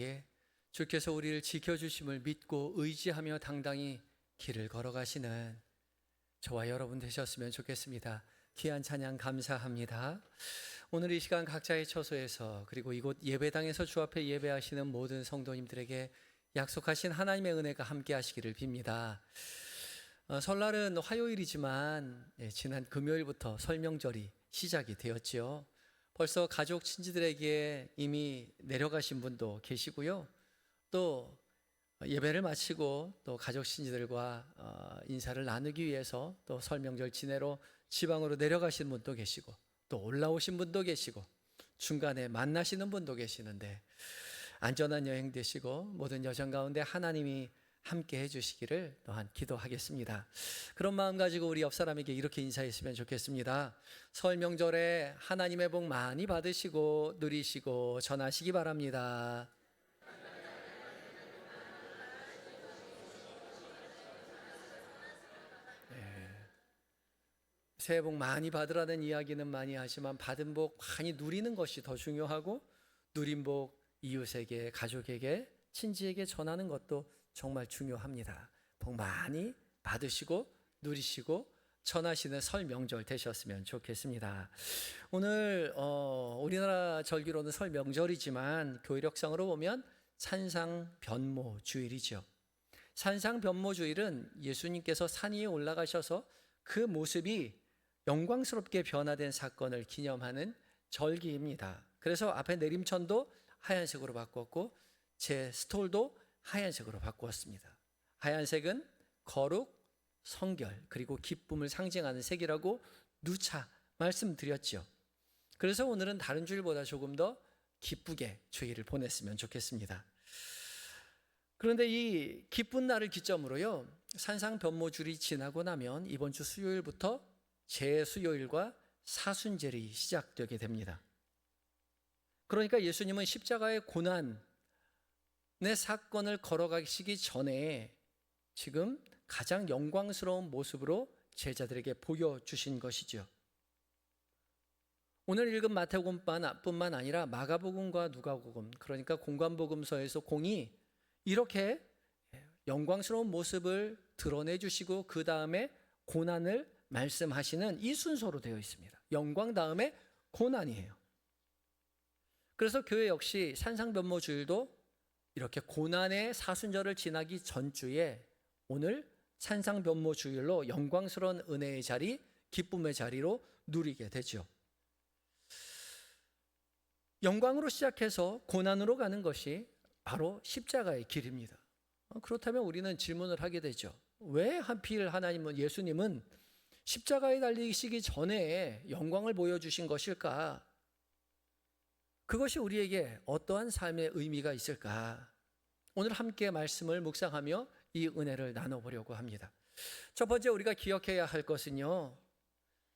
예, 주께서 우리를 지켜주심을 믿고 의지하며 당당히 길을 걸어가시는 저와 여러분 되셨으면 좋겠습니다. 귀한 찬양 감사합니다. 오늘 이 시간 각자의 처소에서 그리고 이곳 예배당에서 주 앞에 예배하시는 모든 성도님들에게 약속하신 하나님의 은혜가 함께 하시기를 빕니다. 설날은 화요일이지만 지난 금요일부터 설 명절이 시작이 되었죠. 벌써 가족 친지들에게 이미 내려가신 분도 계시고요. 또 예배를 마치고 또 가족 친지들과 인사를 나누기 위해서 또 설 명절 지내러 지방으로 내려가신 분도 계시고 또 올라오신 분도 계시고 중간에 만나시는 분도 계시는데 안전한 여행 되시고 모든 여정 가운데 하나님이 함께 해주시기를 또한 기도하겠습니다. 그런 마음 가지고 우리 옆 사람에게 이렇게 인사했으면 좋겠습니다. 설 명절에 하나님의 복 많이 받으시고 누리시고 전하시기 바랍니다. 새해 복 많이 받으라는 이야기는 많이 하지만 받은 복 많이 누리는 것이 더 중요하고 누린 복 이웃에게, 가족에게, 친지에게 전하는 것도 정말 중요합니다. 복 많이 받으시고 누리시고 전하시는 설 명절 되셨으면 좋겠습니다. 오늘 우리나라 절기로는 설 명절이지만 교회력상으로 보면 산상변모주일이죠. 산상변모주일은 예수님께서 산 위에 올라가셔서 그 모습이 영광스럽게 변화된 사건을 기념하는 절기입니다. 그래서 앞에 내림천도 하얀색으로 바꿨고 제 스톨도 하얀색으로 바꾸었습니다. 하얀색은 거룩, 성결, 그리고 기쁨을 상징하는 색이라고 누차 말씀드렸죠. 그래서 오늘은 다른 주일보다 조금 더 기쁘게 주일을 보냈으면 좋겠습니다. 그런데 이 기쁜 날을 기점으로요, 산상변모주일이 지나고 나면 이번 주 수요일부터 재수요일과 사순절이 시작되게 됩니다. 그러니까 예수님은 십자가의 고난의 사건을 걸어가시기 전에 지금 가장 영광스러운 모습으로 제자들에게 보여주신 것이죠. 오늘 읽은 마태복음뿐만 아니라 마가복음과 누가복음, 그러니까 공관복음서에서 공이 이렇게 영광스러운 모습을 드러내 주시고 그 다음에 고난을 말씀하시는 이 순서로 되어 있습니다. 영광 다음에 고난이에요. 그래서 교회 역시 산상변모주일도 이렇게 고난의 사순절을 지나기 전주에 오늘 산상변모주일로 영광스러운 은혜의 자리, 기쁨의 자리로 누리게 되죠. 영광으로 시작해서 고난으로 가는 것이 바로 십자가의 길입니다. 그렇다면 우리는 질문을 하게 되죠. 왜 하필 예수님은 십자가에 달리시기 전에 영광을 보여주신 것일까? 그것이 우리에게 어떠한 삶의 의미가 있을까? 오늘 함께 말씀을 묵상하며 이 은혜를 나눠보려고 합니다. 첫 번째 우리가 기억해야 할 것은요,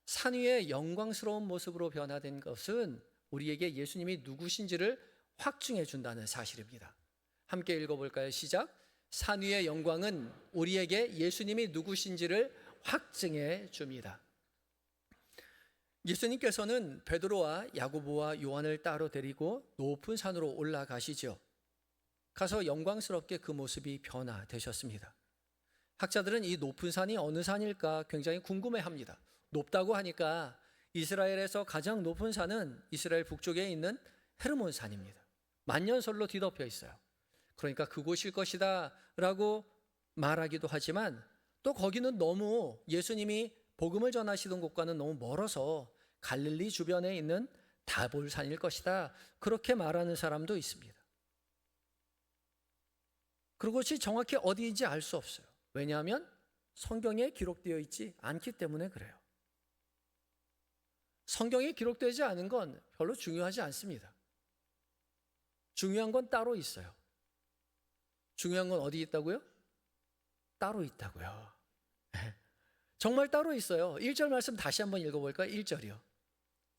산 위의 영광스러운 모습으로 변화된 것은 우리에게 예수님이 누구신지를 확증해 준다는 사실입니다. 함께 읽어볼까요? 시작. 산 위의 영광은 우리에게 예수님이 누구신지를 확증해 줍니다. 예수님께서는 베드로와 야고보와 요한을 따로 데리고 높은 산으로 올라가시죠. 가서 영광스럽게 그 모습이 변화되셨습니다. 학자들은 이 높은 산이 어느 산일까 굉장히 궁금해합니다. 높다고 하니까 이스라엘에서 가장 높은 산은 이스라엘 북쪽에 있는 헤르몬 산입니다. 만년설로 뒤덮여 있어요. 그러니까 그곳일 것이다 라고 말하기도 하지만 또 거기는 너무 예수님이 복음을 전하시던 곳과는 너무 멀어서 갈릴리 주변에 있는 다볼산일 것이다, 그렇게 말하는 사람도 있습니다. 그것이 정확히 어디인지 알 수 없어요. 왜냐하면 성경에 기록되어 있지 않기 때문에 그래요. 성경에 기록되지 않은 건 별로 중요하지 않습니다. 중요한 건 따로 있어요. 중요한 건 어디 있다고요? 따로 있다고요. 정말 따로 있어요. 1절 말씀 다시 한번 읽어볼까요? 1절이요.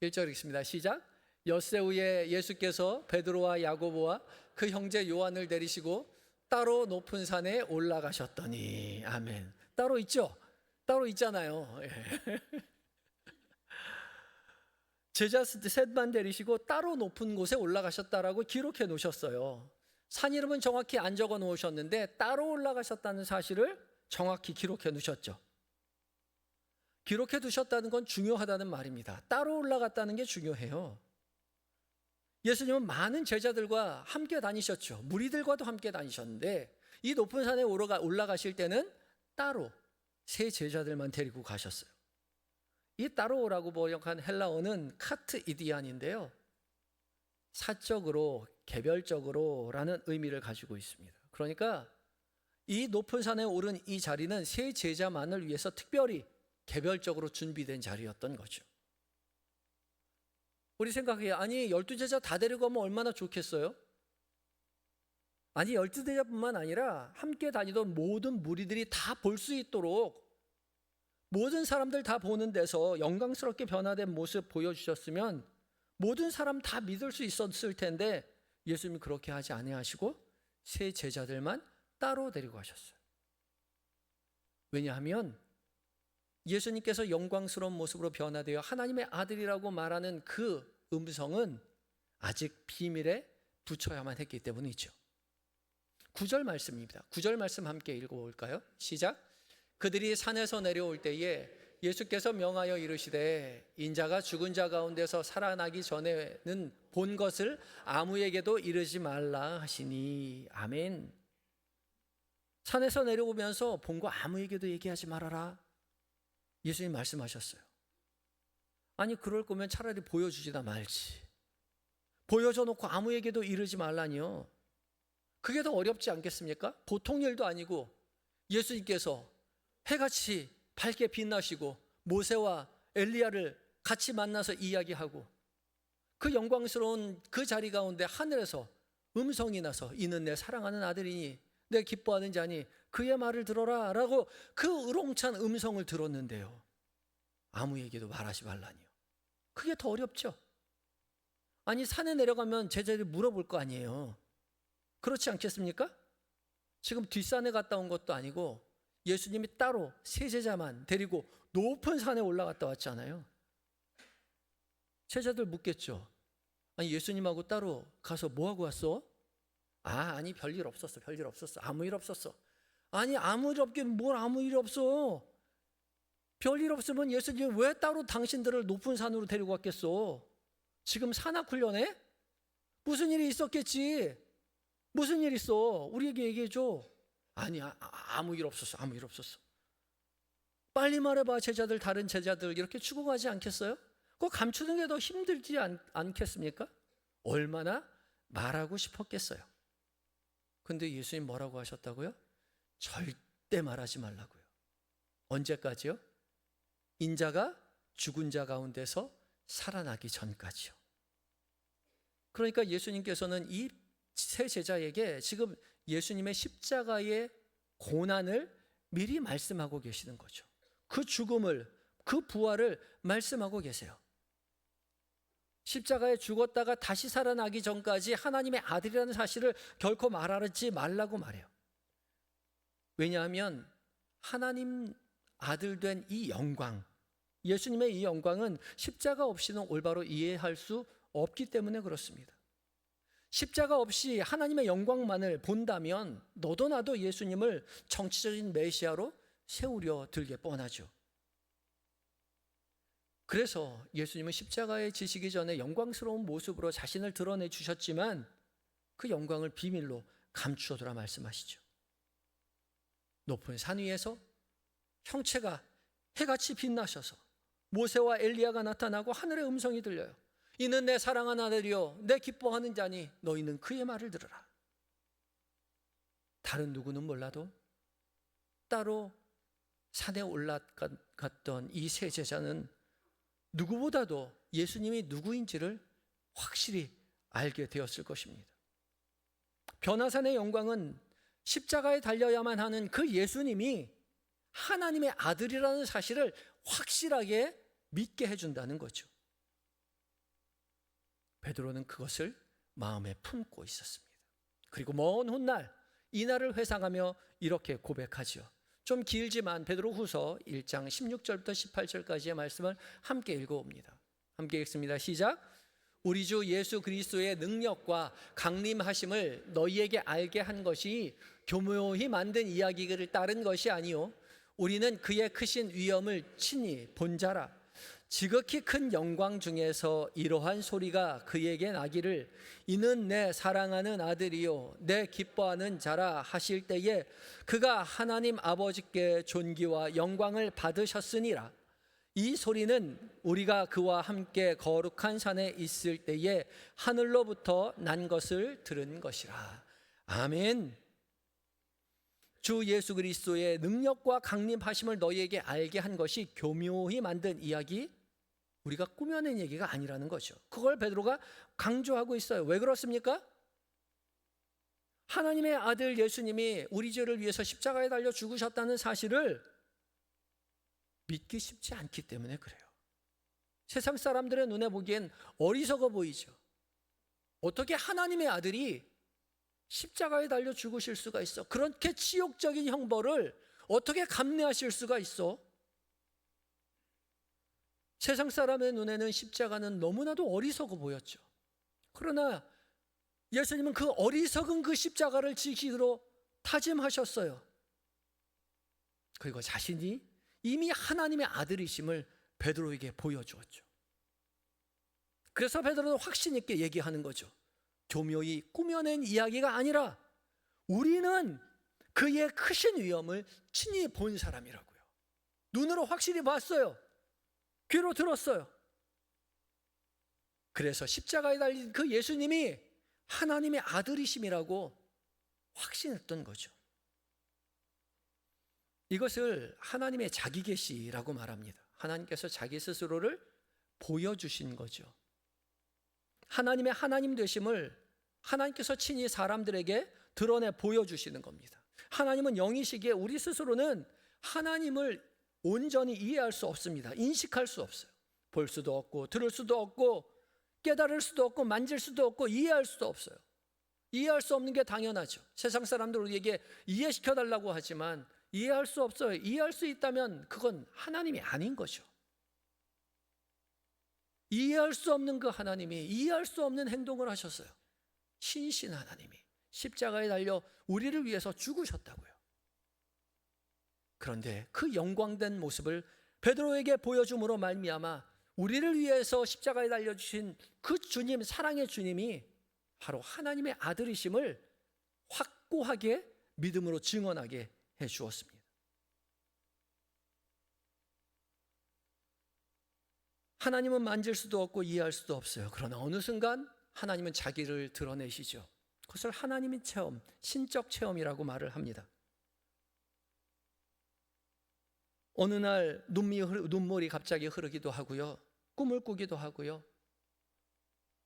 1절 읽습니다. 시작. 엿새 후에 예수께서 베드로와 야고보와 그 형제 요한을 데리시고 따로 높은 산에 올라가셨더니. 아멘. 따로 있죠? 따로 있잖아요. 제자 셋만 데리시고 따로 높은 곳에 올라가셨다라고 기록해 놓으셨어요. 산 이름은 정확히 안 적어 놓으셨는데 따로 올라가셨다는 사실을 정확히 기록해 두셨죠. 기록해 두셨다는 건 중요하다는 말입니다. 따로 올라갔다는 게 중요해요. 예수님은 많은 제자들과 함께 다니셨죠. 무리들과도 함께 다니셨는데 이 높은 산에 올라가실 때는 따로 세 제자들만 데리고 가셨어요. 이 따로 오라고 번역한 헬라어는 카트 이디안인데요. 사적으로, 개별적으로라는 의미를 가지고 있습니다. 그러니까 이 높은 산에 오른 이 자리는 세 제자만을 위해서 특별히 개별적으로 준비된 자리였던 거죠. 우리 생각해요. 아니 12제자 다 데리고 가면 얼마나 좋겠어요? 아니 12제자뿐만 아니라 함께 다니던 모든 무리들이 다 볼 수 있도록 모든 사람들 다 보는 데서 영광스럽게 변화된 모습 보여주셨으면 모든 사람 다 믿을 수 있었을 텐데 예수님이 그렇게 하지 아니하시고 세 제자들만 따로 데리고 가셨어요. 왜냐하면 예수님께서 영광스러운 모습으로 변화되어 하나님의 아들이라고 말하는 그 음성은 아직 비밀에 붙여야만 했기 때문이죠. 9절 말씀입니다. 9절 말씀 함께 읽어볼까요? 시작. 그들이 산에서 내려올 때에 예수께서 명하여 이르시되 인자가 죽은 자 가운데서 살아나기 전에는 본 것을 아무에게도 이르지 말라 하시니. 아멘. 산에서 내려오면서 본 거 아무에게도 얘기하지 말아라. 예수님 말씀하셨어요. 아니 그럴 거면 차라리 보여주지나 말지. 보여줘 놓고 아무에게도 이르지 말라니요. 그게 더 어렵지 않겠습니까? 보통 일도 아니고 예수님께서 해같이 밝게 빛나시고 모세와 엘리야를 같이 만나서 이야기하고 그 영광스러운 그 자리 가운데 하늘에서 음성이 나서 이는 내 사랑하는 아들이니 내 기뻐하는 자니 그의 말을 들어라 라고 그 으롱찬 음성을 들었는데요. 아무에게도 말하지 말라니요. 그게 더 어렵죠. 아니 산에 내려가면 제자들이 물어볼 거 아니에요. 그렇지 않겠습니까? 지금 뒷산에 갔다 온 것도 아니고 예수님이 따로 세 제자만 데리고 높은 산에 올라갔다 왔잖아요. 제자들 묻겠죠. 아니 예수님하고 따로 가서 뭐하고 왔어? 아니 별일 없었어. 별일 없었어. 아무 일 없었어. 아니 아무 일 없긴 뭘 아무 일 없어. 별일 없으면 예수님이 왜 따로 당신들을 높은 산으로 데리고 왔겠어? 지금 산악훈련에? 무슨 일이 있었겠지. 무슨 일 있어? 우리에게 얘기해줘. 아니 아무 일 없었어. 아무 일 없었어. 빨리 말해봐. 제자들 다른 제자들 이렇게 죽어가지 않겠어요? 그거 감추는 게 더 힘들지 않겠습니까? 얼마나 말하고 싶었겠어요. 근데 예수님 뭐라고 하셨다고요? 절대 말하지 말라고요. 언제까지요? 인자가 죽은 자 가운데서 살아나기 전까지요. 그러니까 예수님께서는 이 세 제자에게 지금 예수님의 십자가의 고난을 미리 말씀하고 계시는 거죠. 그 죽음을, 그 부활을 말씀하고 계세요. 십자가에 죽었다가 다시 살아나기 전까지 하나님의 아들이라는 사실을 결코 말하지 말라고 말해요. 왜냐하면 하나님 아들 된 이 영광, 예수님의 이 영광은 십자가 없이는 올바로 이해할 수 없기 때문에 그렇습니다. 십자가 없이 하나님의 영광만을 본다면 너도 나도 예수님을 정치적인 메시아로 세우려 들게 뻔하죠. 그래서 예수님은 십자가에 지시기 전에 영광스러운 모습으로 자신을 드러내 주셨지만 그 영광을 비밀로 감추어두라 말씀하시죠. 높은 산 위에서 형체가 해같이 빛나셔서 모세와 엘리야가 나타나고 하늘의 음성이 들려요. 이는 내 사랑하는 아들이요 내 기뻐하는 자니 너희는 그의 말을 들으라. 다른 누구는 몰라도 따로 산에 올라갔던 이 세 제자는 누구보다도 예수님이 누구인지를 확실히 알게 되었을 것입니다. 변화산의 영광은 십자가에 달려야만 하는 그 예수님이 하나님의 아들이라는 사실을 확실하게 믿게 해준다는 거죠. 베드로는 그것을 마음에 품고 있었습니다. 그리고 먼 훗날 이날을 회상하며 이렇게 고백하지요. 좀 길지만 베드로후서 1장 16절부터 18절까지의 말씀을 함께 읽어봅니다. 함께 읽습니다. 시작. 우리 주 예수 그리스도의 능력과 강림하심을 너희에게 알게 한 것이 교묘히 만든 이야기를 따른 것이 아니요 우리는 그의 크신 위엄을 친히 본 자라. 지극히 큰 영광 중에서 이러한 소리가 그에게 나기를 이는 내 사랑하는 아들이요 내 기뻐하는 자라 하실 때에 그가 하나님 아버지께 존귀와 영광을 받으셨으니라. 이 소리는 우리가 그와 함께 거룩한 산에 있을 때에 하늘로부터 난 것을 들은 것이라. 아멘. 주 예수 그리스도의 능력과 강림하심을 너희에게 알게 한 것이 교묘히 만든 이야기, 우리가 꾸며낸 얘기가 아니라는 거죠. 그걸 베드로가 강조하고 있어요. 왜 그렇습니까? 하나님의 아들 예수님이 우리 죄를 위해서 십자가에 달려 죽으셨다는 사실을 믿기 쉽지 않기 때문에 그래요. 세상 사람들의 눈에 보기엔 어리석어 보이죠. 어떻게 하나님의 아들이 십자가에 달려 죽으실 수가 있어? 그렇게 치욕적인 형벌을 어떻게 감내하실 수가 있어? 세상 사람의 눈에는 십자가는 너무나도 어리석어 보였죠. 그러나 예수님은 그 어리석은 그 십자가를 지키기로 다짐하셨어요. 그리고 자신이 이미 하나님의 아들이심을 베드로에게 보여주었죠. 그래서 베드로는 확신 있게 얘기하는 거죠. 교묘히 꾸며낸 이야기가 아니라 우리는 그의 크신 위엄을 친히 본 사람이라고요. 눈으로 확실히 봤어요. 귀로 들었어요. 그래서 십자가에 달린 그 예수님이 하나님의 아들이심이라고 확신했던 거죠. 이것을 하나님의 자기 계시라고 말합니다. 하나님께서 자기 스스로를 보여주신 거죠. 하나님의 하나님 되심을 하나님께서 친히 사람들에게 드러내 보여주시는 겁니다. 하나님은 영이시기에 우리 스스로는 하나님을 온전히 이해할 수 없습니다. 인식할 수 없어요. 볼 수도 없고 들을 수도 없고 깨달을 수도 없고 만질 수도 없고 이해할 수도 없어요. 이해할 수 없는 게 당연하죠. 세상 사람들 우리에게 이해시켜달라고 하지만 이해할 수 없어요. 이해할 수 있다면 그건 하나님이 아닌 거죠. 이해할 수 없는 그 하나님이 이해할 수 없는 행동을 하셨어요. 신신 하나님이 십자가에 달려 우리를 위해서 죽으셨다고요. 그런데 그 영광된 모습을 베드로에게 보여줌으로 말미암아 우리를 위해서 십자가에 달려 주신 그 주님, 사랑의 주님이 바로 하나님의 아들이심을 확고하게 믿음으로 증언하게 해 주었습니다. 하나님은 만질 수도 없고 이해할 수도 없어요. 그러나 어느 순간 하나님은 자기를 드러내시죠. 그것을 하나님의 체험, 신적 체험이라고 말을 합니다. 어느 날 눈물이 갑자기 흐르기도 하고요. 꿈을 꾸기도 하고요.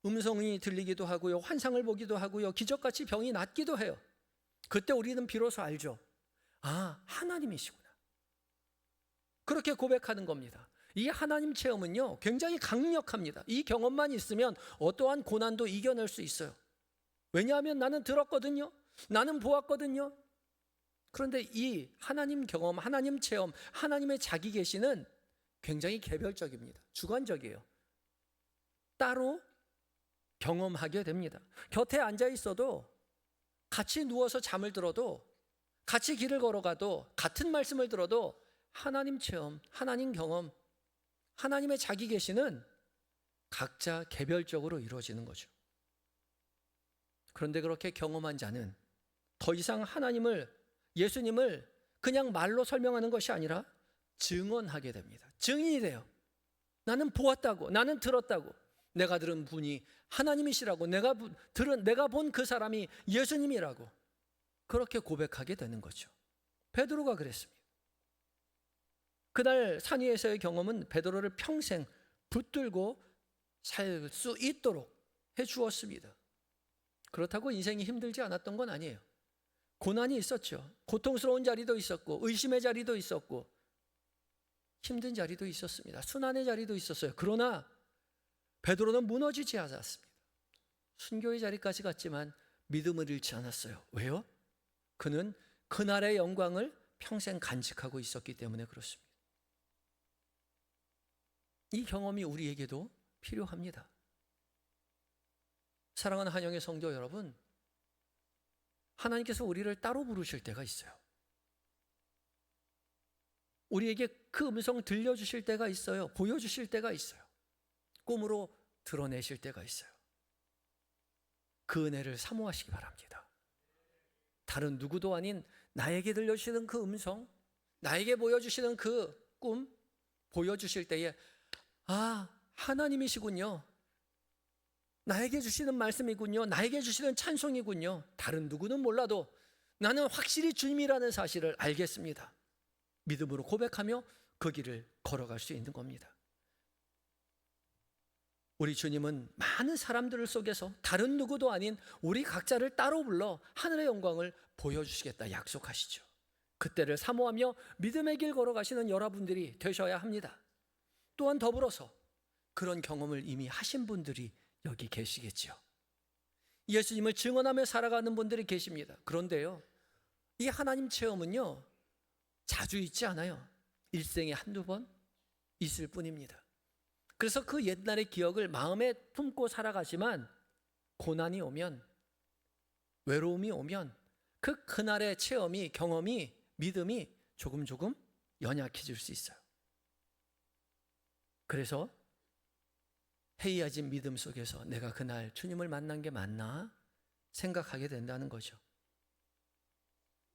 음성이 들리기도 하고요. 환상을 보기도 하고요. 기적같이 병이 낫기도 해요. 그때 우리는 비로소 알죠. 아, 하나님이시구나. 그렇게 고백하는 겁니다. 이 하나님 체험은요, 굉장히 강력합니다. 이 경험만 있으면 어떠한 고난도 이겨낼 수 있어요. 왜냐하면 나는 들었거든요. 나는 보았거든요. 그런데 이 하나님 경험, 하나님 체험, 하나님의 자기 계시는 굉장히 개별적입니다. 주관적이에요. 따로 경험하게 됩니다. 곁에 앉아 있어도, 같이 누워서 잠을 들어도, 같이 길을 걸어가도, 같은 말씀을 들어도 하나님 체험, 하나님 경험, 하나님의 자기 계시는 각자 개별적으로 이루어지는 거죠. 그런데 그렇게 경험한 자는 더 이상 하나님을, 예수님을 그냥 말로 설명하는 것이 아니라 증언하게 됩니다. 증인이 돼요. 나는 보았다고, 나는 들었다고, 내가 들은 분이 하나님이시라고, 내가 본 그 사람이 예수님이라고 그렇게 고백하게 되는 거죠. 베드로가 그랬습니다. 그날 산 위에서의 경험은 베드로를 평생 붙들고 살 수 있도록 해 주었습니다. 그렇다고 인생이 힘들지 않았던 건 아니에요. 고난이 있었죠. 고통스러운 자리도 있었고, 의심의 자리도 있었고, 힘든 자리도 있었습니다. 순환의 자리도 있었어요. 그러나 베드로는 무너지지 않았습니다. 순교의 자리까지 갔지만 믿음을 잃지 않았어요. 왜요? 그는 그날의 영광을 평생 간직하고 있었기 때문에 그렇습니다. 이 경험이 우리에게도 필요합니다. 사랑하는 한영의 성도 여러분, 하나님께서 우리를 따로 부르실 때가 있어요. 우리에게 그 음성 들려주실 때가 있어요. 보여주실 때가 있어요. 꿈으로 드러내실 때가 있어요. 그 은혜를 사모하시기 바랍니다. 다른 누구도 아닌 나에게 들려주시는 그 음성, 나에게 보여주시는 그 꿈, 보여주실 때에 하나님이시군요. 나에게 주시는 말씀이군요. 나에게 주시는 찬송이군요. 다른 누구는 몰라도 나는 확실히 주님이라는 사실을 알겠습니다. 믿음으로 고백하며 그 길을 걸어갈 수 있는 겁니다. 우리 주님은 많은 사람들 속에서 다른 누구도 아닌 우리 각자를 따로 불러 하늘의 영광을 보여주시겠다 약속하시죠. 그때를 사모하며 믿음의 길 걸어가시는 여러분들이 되셔야 합니다. 또한 더불어서 그런 경험을 이미 하신 분들이 여기 계시겠죠. 예수님을 증언하며 살아가는 분들이 계십니다. 그런데요, 이 하나님 체험은요, 자주 있지 않아요. 일생에 한두 번 있을 뿐입니다. 그래서 그 옛날의 기억을 마음에 품고 살아가지만 고난이 오면, 외로움이 오면 그날의 체험이, 경험이, 믿음이 조금 연약해질 수 있어요. 그래서 해이해진 믿음 속에서 내가 그날 주님을 만난 게 맞나 생각하게 된다는 거죠.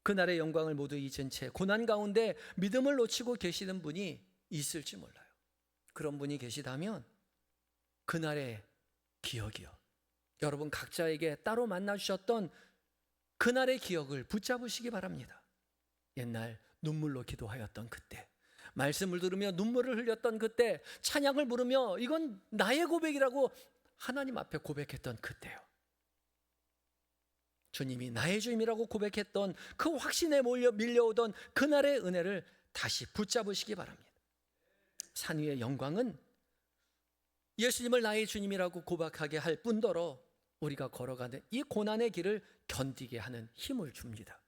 그날의 영광을 모두 잊은 채 고난 가운데 믿음을 놓치고 계시는 분이 있을지 몰라요. 그런 분이 계시다면 그날의 기억이요, 여러분 각자에게 따로 만나주셨던 그날의 기억을 붙잡으시기 바랍니다. 옛날 눈물로 기도하였던 그때, 말씀을 들으며 눈물을 흘렸던 그때, 찬양을 부르며 이건 나의 고백이라고 하나님 앞에 고백했던 그때요. 주님이 나의 주님이라고 고백했던 그 확신에 밀려오던 그날의 은혜를 다시 붙잡으시기 바랍니다. 산 위의 영광은 예수님을 나의 주님이라고 고백하게 할 뿐더러 우리가 걸어가는 이 고난의 길을 견디게 하는 힘을 줍니다.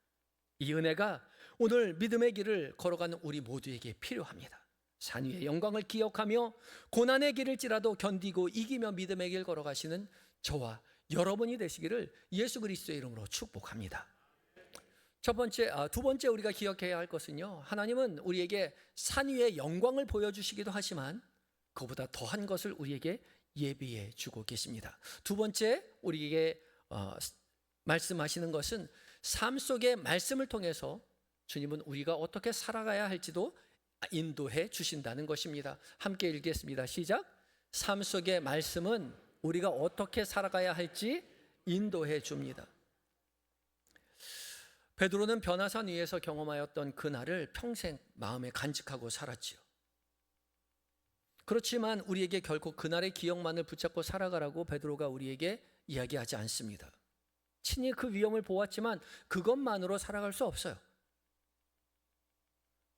이 은혜가 오늘 믿음의 길을 걸어가는 우리 모두에게 필요합니다. 산 위의 영광을 기억하며 고난의 길을지라도 견디고 이기며 믿음의 길 걸어가시는 저와 여러분이 되시기를 예수 그리스도의 이름으로 축복합니다. 두 번째 우리가 기억해야 할 것은요, 하나님은 우리에게 산 위의 영광을 보여주시기도 하지만 그보다 더한 것을 우리에게 예비해 주고 계십니다. 두 번째 우리에게 말씀하시는 것은 삶 속의 말씀을 통해서 주님은 우리가 어떻게 살아가야 할지도 인도해 주신다는 것입니다. 함께 읽겠습니다. 시작. 삶 속의 말씀은 우리가 어떻게 살아가야 할지 인도해 줍니다. 베드로는 변화산 위에서 경험하였던 그날을 평생 마음에 간직하고 살았지요. 그렇지만 우리에게 결코 그날의 기억만을 붙잡고 살아가라고 베드로가 우리에게 이야기하지 않습니다. 친히 그 위험을 보았지만 그것만으로 살아갈 수 없어요.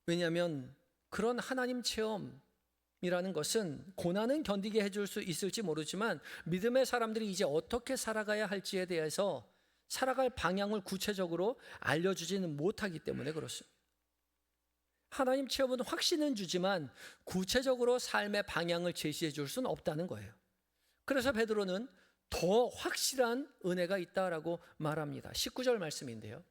왜냐하면 그런 하나님 체험이라는 것은 고난은 견디게 해줄 수 있을지 모르지만 믿음의 사람들이 이제 어떻게 살아가야 할지에 대해서 살아갈 방향을 구체적으로 알려주지는 못하기 때문에 그렇습니다. 하나님 체험은 확신은 주지만 구체적으로 삶의 방향을 제시해 줄 수는 없다는 거예요. 그래서 베드로는 더 확실한 은혜가 있다라고 말합니다. 19절 말씀인데요,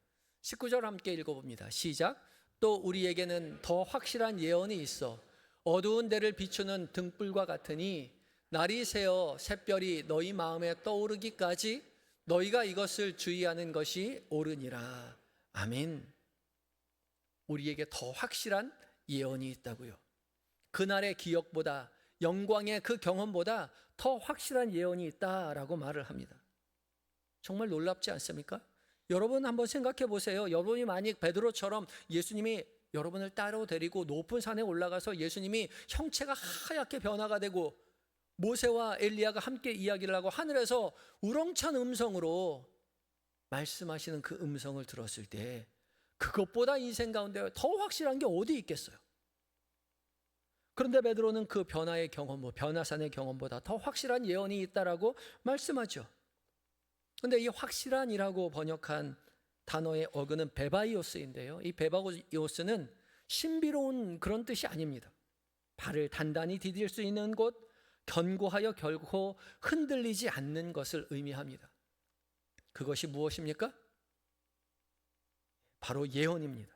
19절 함께 읽어봅니다. 시작. 또 우리에게는 더 확실한 예언이 있어 어두운 데를 비추는 등불과 같으니 날이 새어 샛별이 너희 마음에 떠오르기까지 너희가 이것을 주의하는 것이 옳으니라. 아멘. 우리에게 더 확실한 예언이 있다고요. 그날의 기억보다, 영광의 그 경험보다 더 확실한 예언이 있다라고 말을 합니다. 정말 놀랍지 않습니까? 여러분 한번 생각해 보세요. 여러분이 만약 베드로처럼 예수님이 여러분을 따로 데리고 높은 산에 올라가서 예수님이 형체가 하얗게 변화가 되고 모세와 엘리야가 함께 이야기를 하고 하늘에서 우렁찬 음성으로 말씀하시는 그 음성을 들었을 때 그것보다 인생 가운데 더 확실한 게 어디 있겠어요? 그런데 베드로는 그 변화의 경험, 변화산의 경험보다 더 확실한 예언이 있다라고 말씀하죠. 그런데 이 확실한이라고 번역한 단어의 어근은 베바이오스인데요, 이 베바이오스는 신비로운 그런 뜻이 아닙니다. 발을 단단히 디딜 수 있는 곳, 견고하여 결코 흔들리지 않는 것을 의미합니다. 그것이 무엇입니까? 바로 예언입니다.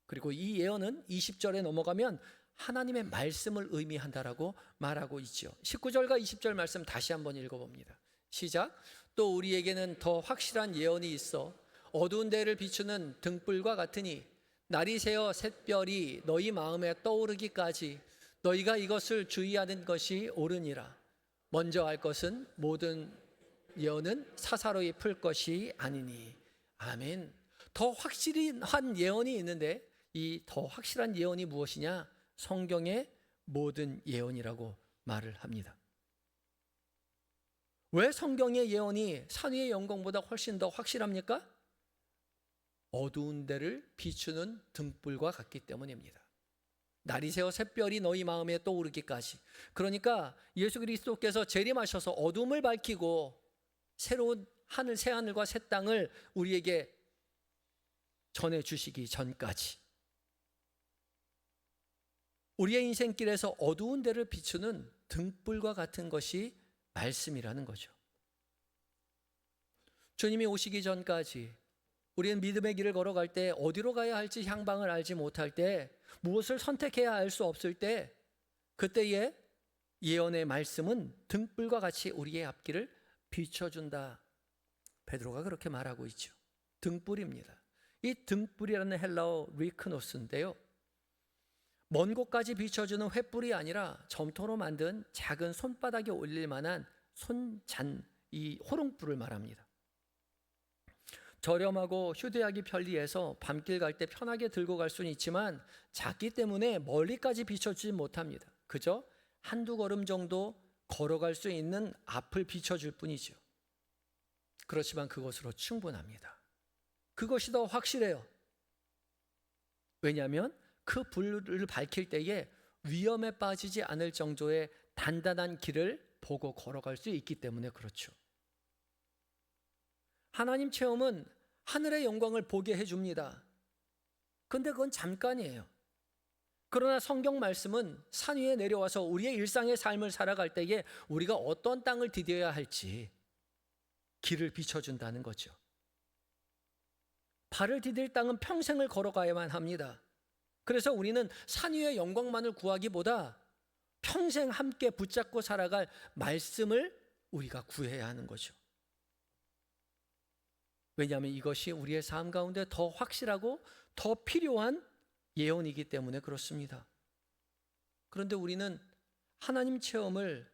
그리고 이 예언은 20절에 넘어가면 하나님의 말씀을 의미한다라고 말하고 있죠. 19절과 20절 말씀 다시 한번 읽어봅니다. 시작. 또 우리에게는 더 확실한 예언이 있어 어두운 데를 비추는 등불과 같으니 날이 새어 샛별이 너희 마음에 떠오르기까지 너희가 이것을 주의하는 것이 옳으니라. 먼저 알 것은 모든 예언은 사사로이 풀 것이 아니니. 아멘. 더 확실한 예언이 있는데 이 더 확실한 예언이 무엇이냐? 성경의 모든 예언이라고 말을 합니다. 왜 성경의 예언이 산 위의 영광보다 훨씬 더 확실합니까? 어두운 데를 비추는 등불과 같기 때문입니다. 날이 새어 샛별이 너희 마음에 떠오르기까지. 그러니까 예수 그리스도께서 재림하셔서 어둠을 밝히고 새로운 하늘, 새 하늘과 새 땅을 우리에게 전해주시기 전까지 우리의 인생길에서 어두운 데를 비추는 등불과 같은 것이 말씀이라는 거죠. 주님이 오시기 전까지 우리는 믿음의 길을 걸어갈 때 어디로 가야 할지 향방을 알지 못할 때 무엇을 선택해야 알 수 없을 때 그때의 예언의 말씀은 등불과 같이 우리의 앞길을 비춰준다. 베드로가 그렇게 말하고 있죠. 등불입니다. 이 등불이라는 헬라어 리크노스인데요. 먼 곳까지 비춰주는 횃불이 아니라 점토로 만든 작은 손바닥에 올릴 만한 손잔, 이 호롱불을 말합니다. 저렴하고 휴대하기 편리해서 밤길 갈 때 편하게 들고 갈 수는 있지만 작기 때문에 멀리까지 비춰주지 못합니다. 그저 한두 걸음 정도 걸어갈 수 있는 앞을 비춰줄 뿐이죠. 그렇지만 그것으로 충분합니다. 그것이 더 확실해요. 왜냐하면 그 불을 밝힐 때에 위험에 빠지지 않을 정도의 단단한 길을 보고 걸어갈 수 있기 때문에 그렇죠. 하나님 체험은 하늘의 영광을 보게 해줍니다. 그런데 그건 잠깐이에요. 그러나 성경 말씀은 산 위에 내려와서 우리의 일상의 삶을 살아갈 때에 우리가 어떤 땅을 디뎌야 할지 길을 비춰준다는 거죠. 발을 디딜 땅은 평생을 걸어가야만 합니다. 그래서 우리는 산 위의 영광만을 구하기보다 평생 함께 붙잡고 살아갈 말씀을 우리가 구해야 하는 거죠. 왜냐하면 이것이 우리의 삶 가운데 더 확실하고 더 필요한 예언이기 때문에 그렇습니다. 그런데 우리는 하나님 체험을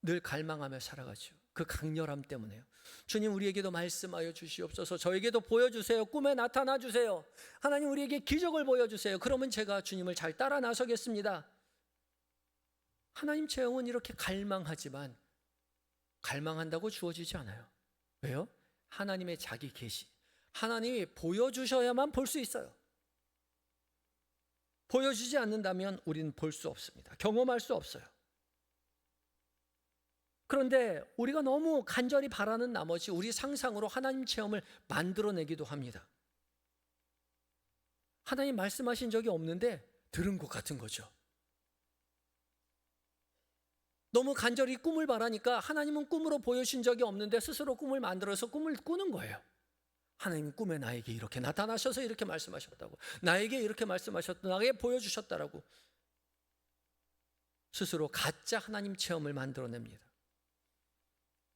늘 갈망하며 살아가죠. 그 강렬함 때문에요. 주님 우리에게도 말씀하여 주시옵소서. 저에게도 보여주세요. 꿈에 나타나 주세요. 하나님 우리에게 기적을 보여주세요. 그러면 제가 주님을 잘 따라 나서겠습니다. 하나님 체험은 이렇게 갈망하지만 갈망한다고 주어지지 않아요. 왜요? 하나님의 자기 계시, 하나님이 보여주셔야만 볼 수 있어요. 보여주지 않는다면 우리는 볼 수 없습니다. 경험할 수 없어요. 그런데 우리가 너무 간절히 바라는 나머지 우리 상상으로 하나님 체험을 만들어내기도 합니다. 하나님 말씀하신 적이 없는데 들은 것 같은 거죠. 너무 간절히 꿈을 바라니까 하나님은 꿈으로 보여주신 적이 없는데 스스로 꿈을 만들어서 꿈을 꾸는 거예요. 하나님 꿈에 나에게 이렇게 나타나셔서 이렇게 말씀하셨다고, 나에게 이렇게 말씀하셨다, 나에게 보여주셨다라고 스스로 가짜 하나님 체험을 만들어냅니다.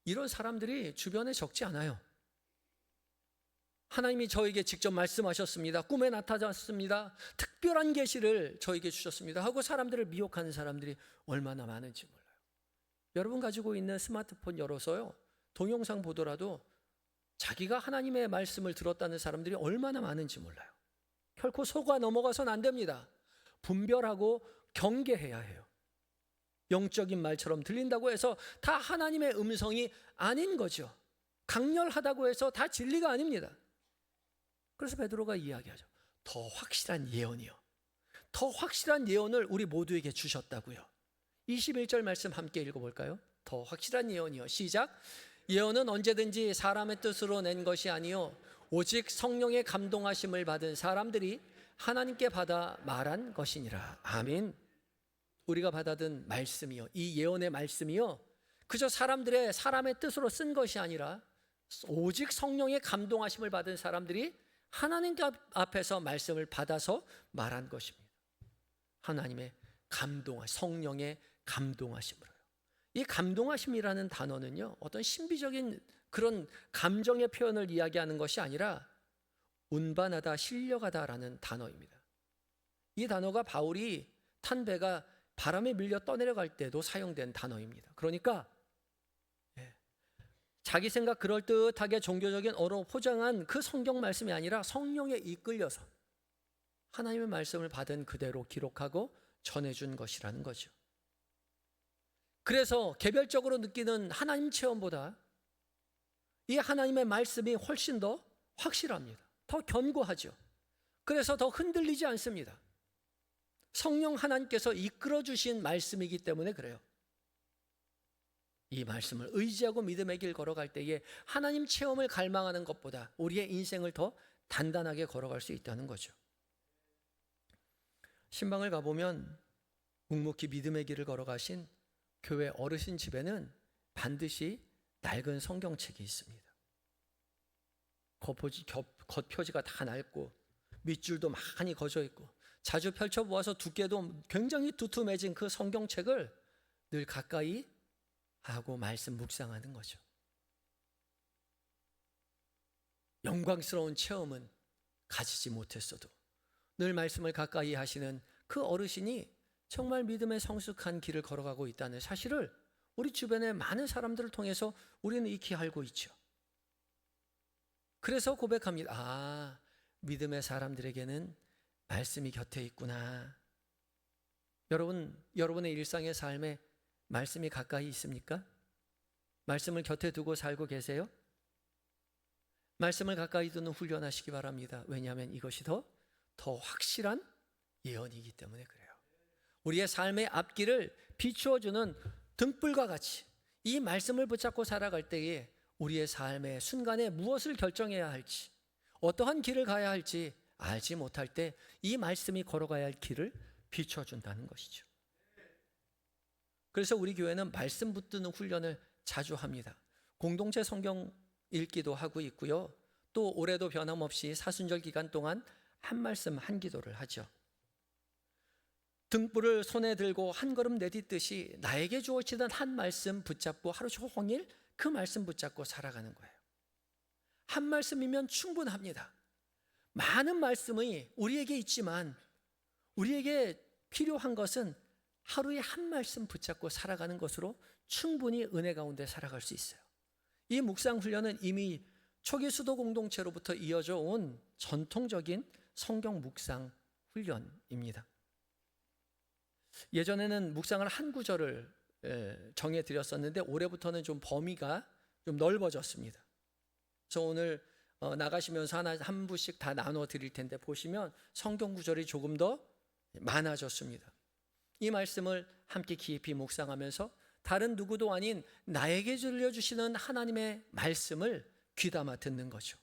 이런 사람들이 주변에 적지 않아요. 하나님이 저에게 직접 말씀하셨습니다. 꿈에 나타났습니다. 특별한 계시를 저에게 주셨습니다 하고 사람들을 미혹하는 사람들이 얼마나 많은지 몰라요. 여러분 가지고 있는 스마트폰 열어서요, 동영상 보더라도 자기가 하나님의 말씀을 들었다는 사람들이 얼마나 많은지 몰라요. 결코 속아 넘어가서는 안 됩니다. 분별하고 경계해야 해요. 영적인 말처럼 들린다고 해서 다 하나님의 음성이 아닌 거죠. 강렬하다고 해서 다 진리가 아닙니다. 그래서 베드로가 이야기하죠. 더 확실한 예언이요. 더 확실한 예언을 우리 모두에게 주셨다고요. 21절 말씀 함께 읽어볼까요? 더 확실한 예언이요. 시작. 예언은 언제든지 사람의 뜻으로 낸 것이 아니요 오직 성령의 감동하심을 받은 사람들이 하나님께 받아 말한 것이니라. 아멘. 우리가 받아든 말씀이요, 이 예언의 말씀이요, 그저 사람의 뜻으로 쓴 것이 아니라 오직 성령의 감동하심을 받은 사람들이 하나님 앞에서 말씀을 받아서 말한 것입니다. 하나님의 성령의 감동하심으로요. 이 감동하심이라는 단어는요, 어떤 신비적인 그런 감정의 표현을 이야기하는 것이 아니라 운반하다, 실려가다라는 단어입니다. 이 단어가 바울이 탄 배가 바람에 밀려 떠내려갈 때도 사용된 단어입니다. 그러니까 자기 생각 그럴듯하게 종교적인 언어로 포장한 그 성경 말씀이 아니라 성령에 이끌려서 하나님의 말씀을 받은 그대로 기록하고 전해준 것이라는 거죠. 그래서 개별적으로 느끼는 하나님 체험보다 이 하나님의 말씀이 훨씬 더 확실합니다. 더 견고하죠. 그래서 더 흔들리지 않습니다. 성령 하나님께서 이끌어 주신 말씀이기 때문에 그래요. 이 말씀을 의지하고 믿음의 길 걸어갈 때에 하나님 체험을 갈망하는 것보다 우리의 인생을 더 단단하게 걸어갈 수 있다는 거죠. 신방을 가보면 묵묵히 믿음의 길을 걸어가신 교회 어르신 집에는 반드시 낡은 성경책이 있습니다. 겉표지가 다 낡고 밑줄도 많이 거져 있고 자주 펼쳐보아서 두께도 굉장히 두툼해진 그 성경책을 늘 가까이 하고 말씀 묵상하는 거죠. 영광스러운 체험은 가지지 못했어도 늘 말씀을 가까이 하시는 그 어르신이 정말 믿음의 성숙한 길을 걸어가고 있다는 사실을 우리 주변의 많은 사람들을 통해서 우리는 익히 알고 있죠. 그래서 고백합니다. 믿음의 사람들에게는 말씀이 곁에 있구나. 여러분의 일상의 삶에 말씀이 가까이 있습니까? 말씀을 곁에 두고 살고 계세요? 말씀을 가까이 두는 훈련하시기 바랍니다. 왜냐하면 이것이 더 확실한 예언이기 때문에 그래요. 우리의 삶의 앞길을 비추어주는 등불과 같이 이 말씀을 붙잡고 살아갈 때에 우리의 삶의 순간에 무엇을 결정해야 할지, 어떠한 길을 가야 할지 알지 못할 때 이 말씀이 걸어가야 할 길을 비춰준다는 것이죠. 그래서 우리 교회는 말씀 붙드는 훈련을 자주 합니다. 공동체 성경 읽기도 하고 있고요. 또 올해도 변함없이 사순절 기간 동안 한 말씀 한 기도를 하죠. 등불을 손에 들고 한 걸음 내딛듯이 나에게 주어지던 한 말씀 붙잡고 하루 종일 그 말씀 붙잡고 살아가는 거예요. 한 말씀이면 충분합니다. 많은 말씀이 우리에게 있지만 우리에게 필요한 것은 하루에 한 말씀 붙잡고 살아가는 것으로 충분히 은혜 가운데 살아갈 수 있어요. 이 묵상 훈련은 이미 초기 수도 공동체로부터 이어져 온 전통적인 성경 묵상 훈련입니다. 예전에는 묵상을 한 구절을 정해 드렸었는데 올해부터는 좀 범위가 좀 넓어졌습니다. 그래서 오늘 나가시면서 한 부씩 다 나눠 드릴 텐데 보시면 성경 구절이 조금 더 많아졌습니다. 이 말씀을 함께 깊이 묵상하면서 다른 누구도 아닌 나에게 들려주시는 하나님의 말씀을 귀담아 듣는 거죠.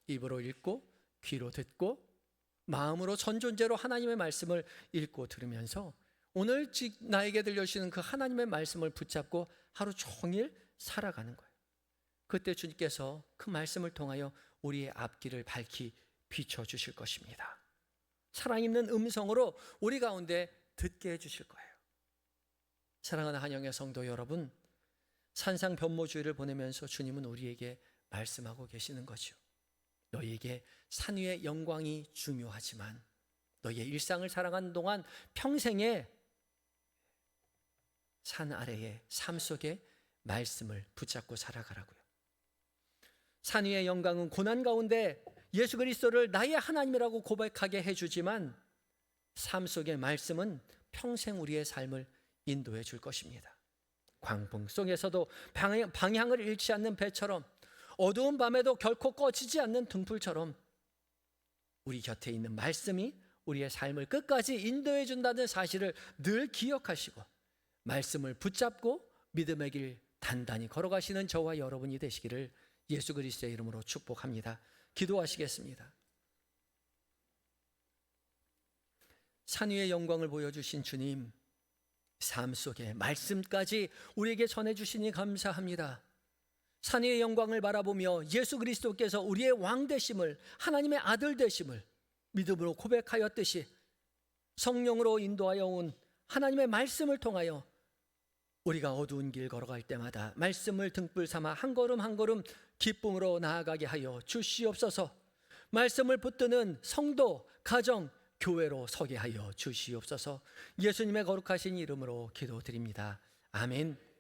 입으로 읽고 귀로 듣고 마음으로 전존재로 하나님의 말씀을 읽고 들으면서 오늘 나에게 들려주시는 그 하나님의 말씀을 붙잡고 하루 종일 살아가는 거예요. 그때 주님께서 그 말씀을 통하여 우리의 앞길을 밝히 비춰주실 것입니다. 살아있는 음성으로 우리 가운데 듣게 해주실 거예요. 사랑하는 한영의 성도 여러분, 산상변모주의를 보내면서 주님은 우리에게 말씀하고 계시는 거죠. 너희에게 산 위의 영광이 중요하지만 너희의 일상을 살아가는 동안 평생에 산 아래의 삶 속에 말씀을 붙잡고 살아가라고요. 산 위의 영광은 고난 가운데 예수 그리스도를 나의 하나님이라고 고백하게 해주지만 삶 속의 말씀은 평생 우리의 삶을 인도해 줄 것입니다. 광풍 속에서도 방향을 잃지 않는 배처럼 어두운 밤에도 결코 꺼지지 않는 등불처럼 우리 곁에 있는 말씀이 우리의 삶을 끝까지 인도해 준다는 사실을 늘 기억하시고 말씀을 붙잡고 믿음의 길 단단히 걸어가시는 저와 여러분이 되시기를 예수 그리스도의 이름으로 축복합니다. 기도하시겠습니다. 산 위의 영광을 보여주신 주님, 삶 속에 말씀까지 우리에게 전해주시니 감사합니다. 산의 영광을 바라보며 예수 그리스도께서 우리의 왕 되심을, 하나님의 아들 되심을 믿음으로 고백하였듯이 성령으로 인도하여 온 하나님의 말씀을 통하여 우리가 어두운 길 걸어갈 때마다 말씀을 등불 삼아 한 걸음 한 걸음 기쁨으로 나아가게 하여 주시옵소서. 말씀을 붙드는 성도, 가정, 교회로 서게 하여 주시옵소서. 예수님의 거룩하신 이름으로 기도드립니다. 아멘.